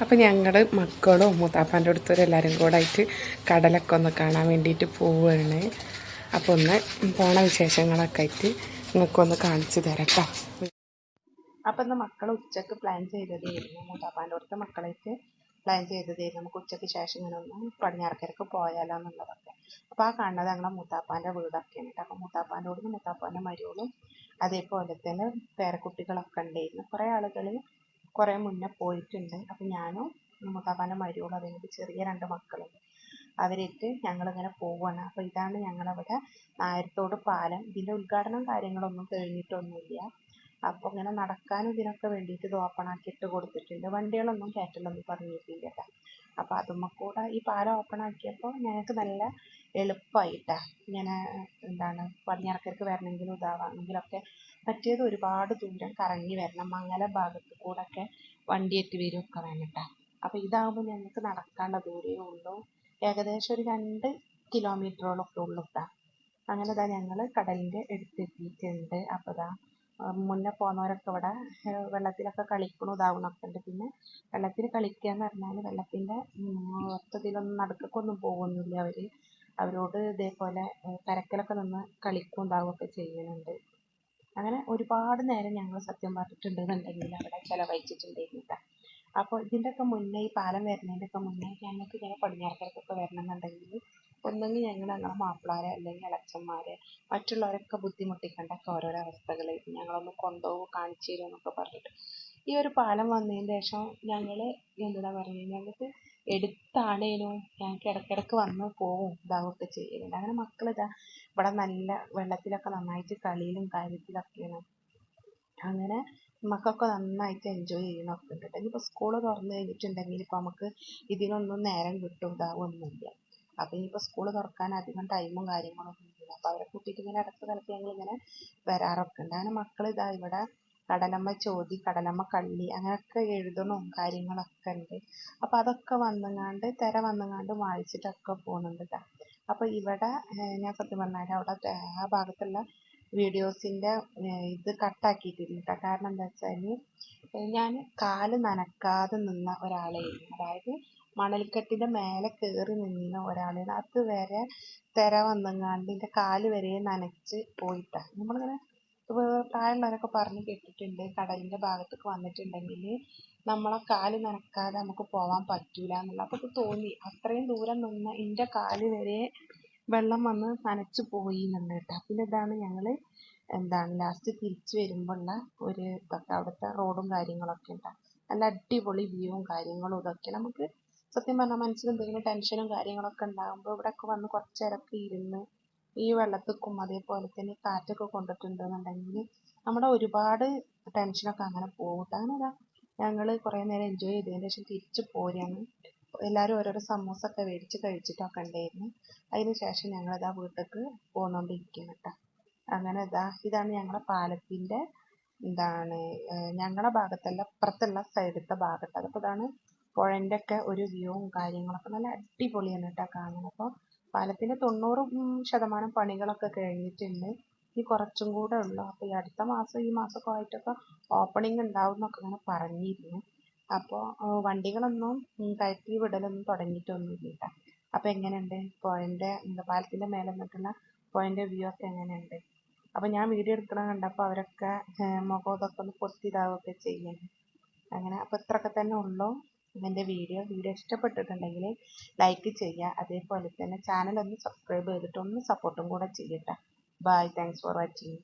അപ്പോൾ ഞങ്ങൾ മക്കളും മൂത്താപ്പാൻ്റെ അടുത്തവരും എല്ലാവരും കൂടെ ആയിട്ട് കടലൊക്കെ ഒന്ന് കാണാൻ വേണ്ടിയിട്ട് പോവുകയാണ്. അപ്പോൾ ഒന്ന് പോണ വിശേഷങ്ങളൊക്കെ ആയിട്ട് നിങ്ങൾക്കൊന്ന് കാണിച്ചു തരാം കേട്ടോ. അപ്പം ഇന്ന് മക്കൾ ഉച്ചക്ക് പ്ലാൻ ചെയ്തതായിരുന്നു, മൂത്താപ്പാൻ്റെ അടുത്ത മക്കളായിട്ട് പ്ലാൻ ചെയ്തതായിരുന്നു നമുക്ക് ഉച്ചയ്ക്ക് ശേഷം ഇങ്ങനെ ഒന്ന് പടിഞ്ഞാറക്കരക്ക് പോയാലോ എന്നുള്ളതൊക്കെ. അപ്പോൾ ആ കാണുന്നത് ഞങ്ങളെ മൂത്താപ്പാൻ്റെ വീടൊക്കെയാണ് കേട്ടോ. അപ്പോൾ മൂത്താപ്പാൻ്റെ വീട് മൂത്താപ്പാൻ്റെ മരുമകളും അതേപോലെ തന്നെ പേരക്കുട്ടികളൊക്കെ ഉണ്ടായിരുന്നു. കുറേ ആളുകൾ കുറേ മുന്നേ പോയിട്ടുണ്ട്. അപ്പം ഞാനും മൂത്താപ്പാൻ്റെ മരുമകളും അതേപോലെ ചെറിയ 2 മക്കളും അവരായിട്ട് ഞങ്ങളിങ്ങനെ പോവുകയാണ്. അപ്പോൾ ഇതാണ് ഞങ്ങളവിടെ നായരത്തോട് പാലം. ഇതിൻ്റെ ഉദ്ഘാടനം കാര്യങ്ങളൊന്നും കഴിഞ്ഞിട്ടൊന്നുമില്ല. അപ്പോൾ ഇങ്ങനെ നടക്കാനും ഇതിനൊക്കെ വേണ്ടിയിട്ട് ഇത് ഓപ്പൺ ആക്കിയിട്ട് കൊടുത്തിട്ടുണ്ട്. വണ്ടികളൊന്നും കയറ്റില്ലൊന്നും പറഞ്ഞിട്ടില്ല കേട്ടോ. അപ്പോൾ അതുമ്മ കൂടെ ഈ പാലം ഓപ്പൺ ആക്കിയപ്പോൾ ഞങ്ങൾക്ക് നല്ല എളുപ്പമായിട്ടാണ്. ഇങ്ങനെ പടിഞ്ഞാറക്കരക്ക് വരണമെങ്കിലും ഇതാവാണെങ്കിലൊക്കെ മറ്റേത് ഒരുപാട് ദൂരം കറങ്ങി വരണം, മംഗലം ഭാഗത്ത് കൂടെ ഒക്കെ വണ്ടിയായിട്ട് വരികയൊക്കെ വേണം കേട്ടോ. അപ്പോൾ ഇതാകുമ്പോൾ ഞങ്ങൾക്ക് നടക്കാനുള്ള ദൂരമേ ഉള്ളൂ, ഏകദേശം ഒരു 2 കിലോമീറ്ററോളൊക്കെ ഉള്ളൂ കേട്ടോ. അങ്ങനെ ഇതാ ഞങ്ങൾ കടലിൻ്റെ അടുത്തെത്തിയിട്ടുണ്ട്. അപ്പോൾ ഇതാ മുന്നേ പോകുന്നവരൊക്കെ ഇവിടെ വെള്ളത്തിലൊക്കെ കളിക്കണു ഇതാവണമൊക്കെ ഉണ്ട്. പിന്നെ വെള്ളത്തിൽ കളിക്കുക എന്ന് പറഞ്ഞാൽ വെള്ളത്തിൻ്റെ മൊത്തത്തിലൊന്നും നടുക്കൊന്നും പോകുന്നില്ല. അവരോട് ഇതേപോലെ കരക്കലൊക്കെ നിന്ന് കളിക്കും ഇതാവുകയൊക്കെ ചെയ്യുന്നുണ്ട്. അങ്ങനെ ഒരുപാട് നേരം ഞങ്ങൾ സത്യം പറഞ്ഞിട്ടുണ്ടെന്നുണ്ടെങ്കിൽ അവിടെ ചിലവഴിച്ചിട്ടുണ്ടായിരുന്നു കേട്ടോ. അപ്പോൾ ഇതിൻ്റെയൊക്കെ മുന്നേ, ഈ പാലം വരുന്നതിൻ്റെയൊക്കെ മുന്നേ ഞങ്ങൾക്ക് ഇങ്ങനെ പടിഞ്ഞാറക്കരക്കൊക്കെ വരണമെന്നുണ്ടെങ്കിൽ ഒന്നെങ്കിൽ ഞങ്ങളെ മാപ്പിളമാരെ അല്ലെങ്കിൽ ഇളച്ചന്മാരെ മറ്റുള്ളവരൊക്കെ ബുദ്ധിമുട്ടിക്കേണ്ടൊക്കെ ഓരോരോ അവസ്ഥകളായിരുന്നു. ഞങ്ങളൊന്ന് കൊണ്ടുപോകും, കാണിച്ചു തരും എന്നൊക്കെ പറഞ്ഞിട്ട്. ഈ ഒരു പാലം വന്നതിന് ശേഷം ഞങ്ങൾ എന്താ പറയുക, ഞങ്ങൾക്ക് എടുത്താണേനും ഞങ്ങൾക്ക് ഇടയ്ക്കിടയ്ക്ക് വന്ന് പോവും ഇതാവുകയൊക്കെ ചെയ്യലുണ്ട്. അങ്ങനെ മക്കളിതാ ഇവിടെ നല്ല വെള്ളത്തിലൊക്കെ നന്നായിട്ട് കളിയിലും കാര്യത്തിലൊക്കെയാണ്. അങ്ങനെ മക്കൾക്ക് നന്നായിട്ട് എൻജോയ് ചെയ്യണമൊക്കെ ഉണ്ട് കേട്ടോ. ഇനിയിപ്പോൾ സ്കൂൾ തുറന്നു കഴിഞ്ഞിട്ടുണ്ടെങ്കിൽ ഇപ്പോൾ നമുക്ക് ഇതിനൊന്നും നേരം കിട്ടും ഇതാവുമൊന്നുമില്ല. അപ്പോൾ ഇനിയിപ്പോൾ സ്കൂൾ തുറക്കാൻ അധികം ടൈമും കാര്യങ്ങളൊന്നും ഇല്ല. അപ്പോൾ അവരെ കൂട്ടിയിട്ട് ഇങ്ങനെ ഇടയ്ക്ക് തലയ്ക്ക് ഞങ്ങളിങ്ങനെ വരാറൊക്കെ ഉണ്ട്. അങ്ങനെ മക്കൾ ഇതാ ഇവിടെ കടലമ്മ ചോതി, കടലമ്മ കള്ളി അങ്ങനെയൊക്കെ എഴുതണവും കാര്യങ്ങളൊക്കെ ഉണ്ട്. അപ്പോൾ അതൊക്കെ വന്നുങ്ങാണ്ട് തിര വന്നുങ്ങാണ്ട് വായിച്ചിട്ടൊക്കെ പോകുന്നുണ്ട് കേട്ടോ. അപ്പോൾ ഇവിടെ ഞാൻ സത്യം പറഞ്ഞാൽ അവിടെ ആ ഭാഗത്തുള്ള വീഡിയോസിൻ്റെ ഇത് കട്ടാക്കിയിട്ടില്ല കേട്ടോ. കാരണം എന്താ വെച്ചാൽ ഞാൻ കാല് നനക്കാതെ നിന്ന ഒരാളായിരുന്നു. അതായത് മണൽക്കെട്ടിൻ്റെ മേലെ കയറി നിന്ന ഒരാളാണ്. അതുവരെ തിര വന്നെങ്ങാണ്ട് എൻ്റെ കാല് വരെ നനച്ച് പോയിട്ടാണ്. നമ്മളിങ്ങനെ പ്രായമുള്ളവരൊക്കെ പറഞ്ഞ് കേട്ടിട്ടുണ്ട്, കടലിൻ്റെ ഭാഗത്തേക്ക് വന്നിട്ടുണ്ടെങ്കിൽ നമ്മളെ കാല് നനക്കാതെ നമുക്ക് പോകാൻ പറ്റൂല എന്നുള്ളത്. അപ്പോൾ തോന്നി അത്രയും ദൂരം നിന്ന് എൻ്റെ കാല് വരെ വെള്ളം വന്ന് നനച്ച് പോയി എന്നുണ്ട് കേട്ടോ. പിന്നെ ഇതാണ് ഞങ്ങൾ ലാസ്റ്റ് തിരിച്ച് വരുമ്പോഴുള്ള ഒരു ഇതൊക്കെ, അവിടുത്തെ റോഡും കാര്യങ്ങളൊക്കെ ഉണ്ടാകും. നല്ല അടിപൊളി വ്യൂവും കാര്യങ്ങളും ഇതൊക്കെ. നമുക്ക് സത്യം പറഞ്ഞാൽ മനസ്സിൽ എന്തെങ്കിലും ടെൻഷനും കാര്യങ്ങളൊക്കെ ഉണ്ടാകുമ്പോൾ ഇവിടെയൊക്കെ വന്ന് കുറച്ച് നേരമൊക്കെ ഇരുന്ന് ഈ വെള്ളത്തിക്കും അതേപോലെ തന്നെ കാറ്റൊക്കെ കൊണ്ടിട്ടുണ്ടെന്നുണ്ടെങ്കിൽ നമ്മുടെ ഒരുപാട് ടെൻഷനൊക്കെ അങ്ങനെ പോകും. അങ്ങനെ ഞങ്ങൾ കുറേ നേരം എൻജോയ് ചെയ്തതിന് ശേഷം തിരിച്ച് പോരുകയാണ്. എല്ലാവരും ഓരോരോ സമൂസൊക്കെ മേടിച്ച് കഴിച്ചിട്ടൊക്കെ ഉണ്ടായിരുന്നു. അതിന് ശേഷം ഞങ്ങളിതാ വീട്ടിലേക്ക് പോന്നുകൊണ്ടിരിക്കുകയാണ് കേട്ടോ. അങ്ങനെ ഇതാണ് ഞങ്ങളുടെ പാലത്തിൻ്റെ ഞങ്ങളുടെ ഭാഗത്തല്ല ഇപ്പുറത്തുള്ള സൈഡത്തെ ഭാഗത്ത്. അതിപ്പോൾ ഇതാണ് പുഴൻ്റെ ഒക്കെ ഒരു വ്യൂവും കാര്യങ്ങളൊക്കെ നല്ല അടിപൊളിയാണ് കേട്ടോ കാണാൻ. അപ്പോൾ പാലത്തിൻ്റെ 90% പണികളൊക്കെ കഴിഞ്ഞിട്ടുണ്ട്. ഇനി കുറച്ചും കൂടെ ഉള്ളു. അപ്പോൾ ഈ അടുത്ത മാസം ഈ മാസമൊക്കെ ആയിട്ടൊക്കെ ഓപ്പണിംഗ് ഉണ്ടാവും എന്നൊക്കെ ഇങ്ങനെ പറഞ്ഞിരുന്നു. അപ്പോൾ വണ്ടികളൊന്നും കയറ്റി വിടലൊന്നും തുടങ്ങിയിട്ടൊന്നുമില്ല കേട്ടോ. അപ്പോൾ എങ്ങനെയുണ്ട് പുഴൻ്റെ പാലത്തിൻ്റെ മേലെ നിന്നിട്ടുള്ള പുഴൻ്റെ വ്യൂ ഒക്കെ എങ്ങനെയുണ്ട്? അപ്പോൾ ഞാൻ വീഡിയോ എടുക്കണം കണ്ടപ്പോൾ അവരൊക്കെ മുഖം ഇതൊക്കെ ഒന്ന് പൊത്തി ഇതാവുകയൊക്കെ ചെയ്യുന്നു. അങ്ങനെ അപ്പോൾ ഇത്രയൊക്കെ തന്നെ ഉള്ളൂ എൻ്റെ വീഡിയോ ഇഷ്ടപ്പെട്ടിട്ടുണ്ടെങ്കിൽ ലൈക്ക് ചെയ്യുക. അതേപോലെ തന്നെ ചാനൽ ഒന്ന് സബ്സ്ക്രൈബ് ചെയ്തിട്ട് ഒന്ന് സപ്പോർട്ടും കൂടെ ചെയ്യട്ടെ. Bye, thanks for watching.